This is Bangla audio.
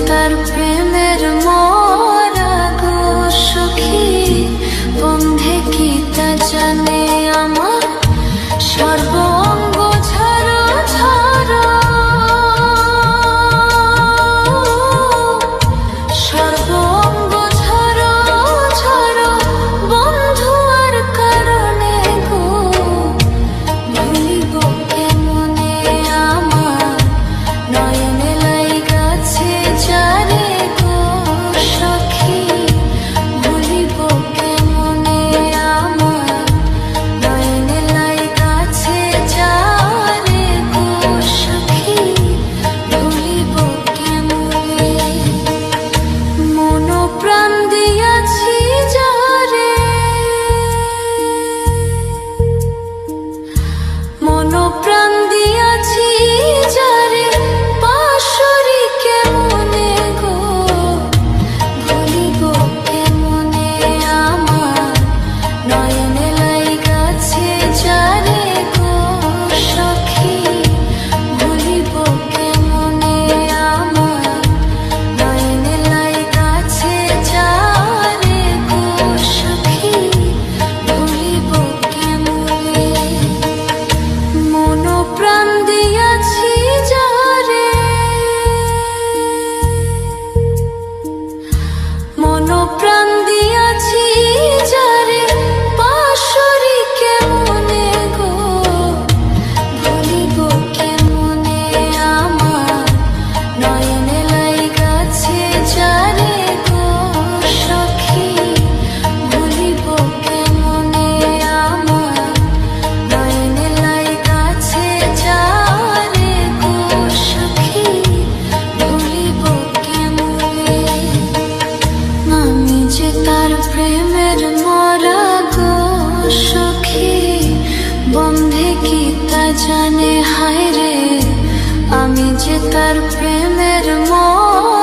তার প্রেমের মরা গো সখী, বন্ধে কি তা জানে আমার সর্ব অঙ্গ ঝাড়ো ঝাড়ো, সর্ব অঙ্গ ঝাড়ো ঝাড়ো বন্ধু আর কারণে গো, ভুলিব কেমনে আমার নয়নে লাই গাছে যারে গো সখী, ভুলিব কেমনে আমার নয়নে লাই গাছে যারে গো সখী, ভুলিব কেমনে মন প্রাণ দিয়াছি যারে, মন প্রাণ দিয়াছি যারে পাশরি কেমনে গো, ভুলিব কেমনে আমার নয়নে লাই গাছে যারে গো সখী, ভুলিব কেমনে আমার নয়নে লাই গাছে যারে গো সখী, ভুলিব কেমনে মন প্রাণ দিয়াছি যারে, মন প্রাণ দিয়াছি যারে পাশরি কেমনে গো, ভুলিব কেমনে আমার নয়নে লাই গাছে যারে গো সখী, ভুলিব কেমনে আমার নয়নে লাই গাছে যারে গো সখী, ভুলিব কেমনে আমি যে তার প্রেমের মরা গো সখী, বন্ধে কি তা জানে হায় রে, আমি যে তার প্রেমের মরা